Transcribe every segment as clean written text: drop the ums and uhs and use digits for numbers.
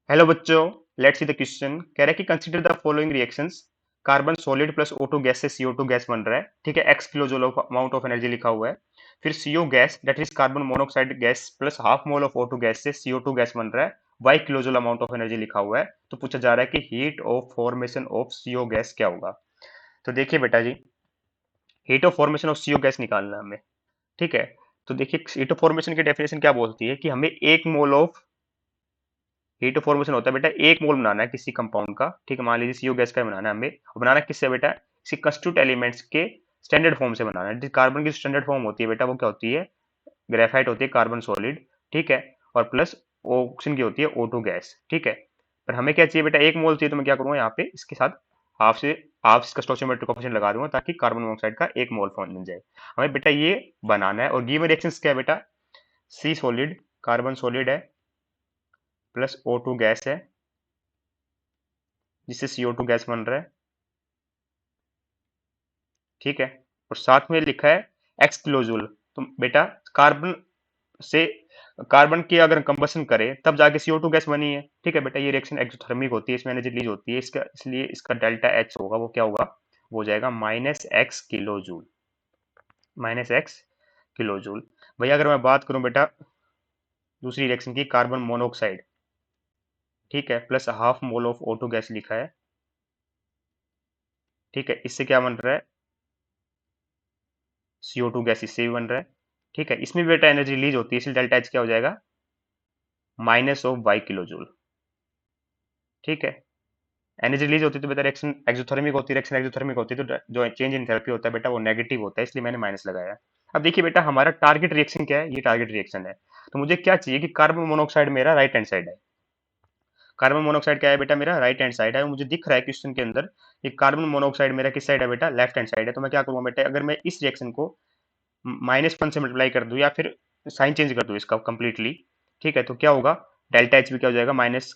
Hello बच्चों, let's see the question. कह रहा है कि consider the following reactions. Carbon solid plus O2 gas से CO2 गैस बन रहा है, ठीक है। X kilo joule of amount of energy लिखा हुआ है। फिर CO gas that is carbon monoxide gas plus half mole of O2 gas से CO2 गैस बन रहा है, Y kilo joule amount of energy लिखा हुआ है। तो पूछा जा रहा है कि heat of formation of CO gas क्या होगा। तो देखिए बेटा जी, heat of formation of CO gas निकालना है हमें, ठीक है। तो देखिए हीट ऑफ फॉर्मेशन की डेफिनेशन क्या बोलती है कि हमें एक मोल ऑफ हीट फॉर्मेशन होता है बेटा, एक मोल बनाना है किसी कंपाउंड का, ठीक है। मान लीजिए सीओ गैस का बनाना है हमें, और बनाना किससे बेटा, किसी कंस्टिट्यूट एलिमेंट्स के स्टैंडर्ड फॉर्म से बनाना है। कार्बन की स्टैंडर्ड फॉर्म होती है बेटा, वो क्या होती है, ग्रेफाइट होती है, कार्बन सॉलिड, ठीक है। और प्लस ऑक्सीजन की होती है O2 गैस, ठीक है। पर हमें क्या चाहिए बेटा, एक मोल चाहिए। तो मैं क्या करूंगा यहाँ पे इसके साथ हाफ इसका स्टोइचियोमेट्रिक कोएफिशिएंट लगा दूंगा, ताकि कार्बन मोनोऑक्साइड का एक मोल फॉर्म मिल जाए। हमें बेटा ये बनाना है। और गिवन रिएक्शंस क्या है बेटा, सी सॉलिड, कार्बन सॉलिड है, प्लस O2 गैस है जिससे CO2 गैस बन रहा है, ठीक है। और साथ में लिखा है एक्स किलो जूल। तो बेटा कार्बन से कार्बन की अगर कंबशन करें तब जाके CO2 गैस बनी है, ठीक है बेटा। ये रिएक्शन एक्सोथर्मिक होती है, इसमें एनर्जी रिलीज होती है, इसका इसलिए इसका डेल्टा एच होगा, वो क्या होगा, वो हो जाएगा -x kilo joule, -x kilo joule. भैया अगर मैं बात करूं बेटा दूसरी रिएक्शन की, कार्बन मोनोऑक्साइड, ठीक है, plus half mole of O2 gas लिखा है, ठीक है। इससे क्या बन रहा है, CO2 गैस इससे भी बन रहा है, ठीक है। इसमें भी बेटा एनर्जी रिलीज होती है, इसलिए डेल्टा एच क्या हो जाएगा, -y किलो जूल, ठीक है। एनर्जी रिलीज होती है तो बेटा रिएक्शन एक्सोथर्मिक होती है, रिएक्शन एक्सोथर्मिक होती है तो जो चेंज इन थेरेपी होता है बेटा वो नेगेटिव होता है, इसलिए मैंने माइनस लगाया। अब देखिए बेटा हमारा टारगेट रिएक्शन क्या है, ये टारगेट रिएक्शन है। तो मुझे क्या चाहिए कि कार्बन मोनोऑक्साइड मेरा राइट हैंड साइड है। कार्बन मोनोऑक्साइड क्या है बेटा, मेरा राइट हैंड साइड है। मुझे दिख रहा है क्वेश्चन के अंदर कि कार्बन मोनोऑक्साइड मेरा किस साइड है बेटा, लेफ्ट हैंड साइड है। तो मैं क्या करूंगा बेटा, अगर मैं इस रिएक्शन को -1 से मल्टीप्लाई कर दूं या फिर साइन चेंज कर दूं इसका कंप्लीटली, ठीक है, तो क्या होगा, डेल्टा एच भी क्या हो जाएगा, माइनस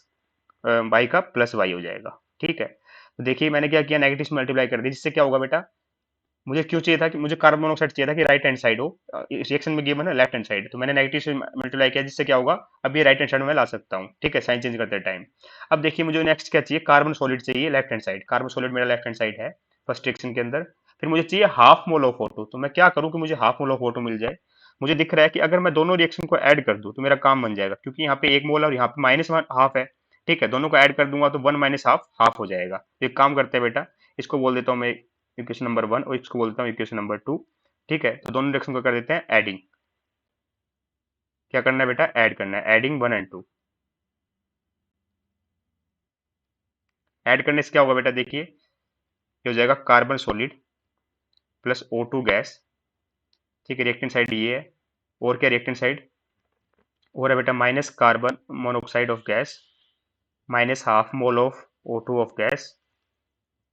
वाई का प्लस वाई हो जाएगा, ठीक है। तो देखिए मैंने क्या किया, नेगेटिव से मल्टीप्लाई कर दिया, जिससे क्या होगा बेटा, मुझे क्यों चाहिए था कि मुझे कार्बन मोनोऑक्साइड चाहिए था कि राइट हैंड साइड हो, इस रिएक्शन में गिवन है लेफ्ट हैंड साइड, तो मैंने नेगेटिव से मल्टीप्लाई किया, जिससे क्या होगा, अब ये राइट हैंड साइड में ला सकता हूँ, ठीक है, साइन चेंज करते टाइम। अब देखिए मुझे नेक्स्ट क्या चाहिए, कार्बन सॉलिड चाहिए left hand side, carbon solid मेरा लेफ्ट हैंड साइड है फर्स्ट रिएक्शन के अंदर। फिर मुझे चाहिए हाफ मोल ऑफ O2, तो मैं क्या करूँ कि मुझे हाफ मोल ऑफ O2 मिल जाए। मुझे दिख रहा है कि अगर मैं दोनों रिएक्शन को ऐड कर दूं तो मेरा काम बन जाएगा, क्योंकि यहाँ पे एक मोल और यहाँ पे -1/2 है, ठीक है। दोनों को ऐड कर दूंगा तो 1 - हाफ हाफ हो जाएगा। तो एक काम करते हैं बेटा, इसको बोल देता हूँ मैं इक्वेशन नंबर 1 और इसको बोलता हूँ इक्वेशन नंबर 2, ठीक है। तो दोनों रिएक्शन को कर देते हैं एडिंग। क्या करना है बेटा, ऐड करना है, एडिंग 1 और 2। ऐड करने से क्या होगा बेटा, देखिए ये हो जाएगा carbon solid plus O2 gas, ठीक है। रिएक्टेंट साइड ये है, और क्या रिएक्टेंट साइड, और है बेटा minus carbon monoxide of gas minus half mole of O2 of gas,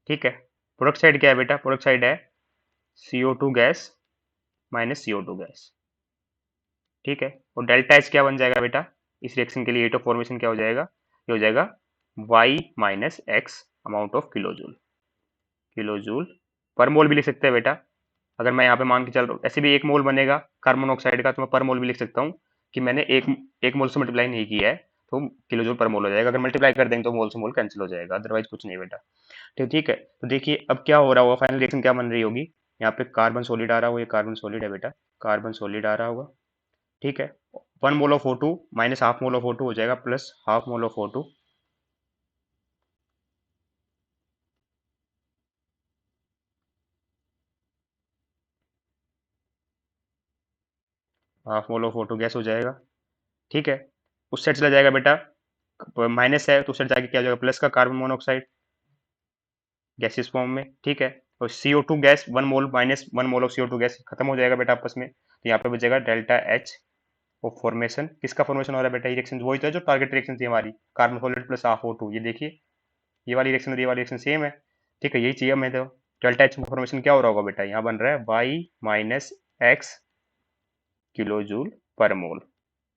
ठीक है। प्रोडक्ट साइड क्या है बेटा, प्रोडक्ट साइड है CO2 gas minus CO2 gas, ठीक है। और डेल्टा एच क्या बन जाएगा बेटा, इस रिएक्शन के लिए हीट ऑफ फॉर्मेशन क्या हो जाएगा, ये हो जाएगा y - x amount of kilo joule per mole भी लिख सकते हैं बेटा। अगर मैं यहाँ पे मान के चल रहा हूँ, ऐसे भी एक मोल बनेगा कार्बन मोनोऑक्साइड का, तो मैं पर मोल भी लिख सकता हूँ कि मैंने एक मोल से मल्टीप्लाई नहीं किया है, तो किलो जूल पर मोल हो जाएगा। अगर मल्टीप्लाई कर देंगे तो मोल से मोल कैंसिल हो जाएगा, अदरवाइज कुछ नहीं बेटा। ठीक है। तो देखिए अब क्या हो रहा होगा, फाइनल रिएक्शन क्या बन रही होगी, यहाँ पे कार्बन सॉलिड आ रहा होगा, ये कार्बन सॉलिड है बेटा, कार्बन सॉलिड आ रहा होगा, ठीक है। 1 मोल of O2 minus half mole of O2 हो जाएगा plus half mole of O2, half mole of O2 gas हो जाएगा, ठीक है। उस साइड चला जाएगा बेटा, माइनस है तो उस साइड जाके क्या हो जाएगा, प्लस का कार्बन मोनोऑक्साइड गैसियस फॉर्म में, ठीक है। और CO2 gas 1 mole minus 1 mole of CO2 gas खत्म हो जाएगा बेटा आपस में, तो यहाँ पे बचेगा डेल्टा एच ऑफ फॉर्मेशन। किसका फॉर्मेशन हो रहा है बेटा, ये रिएक्शन वही तो है जो टारगेट रिएक्शन थी हमारी, carbon solid plus half O2। ये देखिए ये वाली रिएक्शन और ये वाली रिएक्शन सेम है, ठीक है, यही चाहिए हमें। तो डेल्टा एच फॉर्मेशन क्या हो रहा होगा बेटा, यहाँ बन रहा है y - x kilo joule per मोल,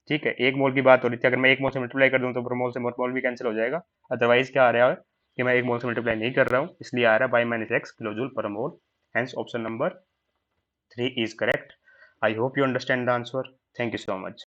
ठीक है। एक मोल की बात हो रही थी, अगर मैं एक मोल से मल्टीप्लाई कर दूं तो पर मोल से मोल भी कैंसिल हो जाएगा। अदरवाइज क्या आ रहा है कि मैं एक मोल से मल्टीप्लाई नहीं कर रहा हूँ, इसलिए आ रहा है y - x kilo joule per mole. Hence option number 3 is correct. I hope you understand the answer. Thank you so much.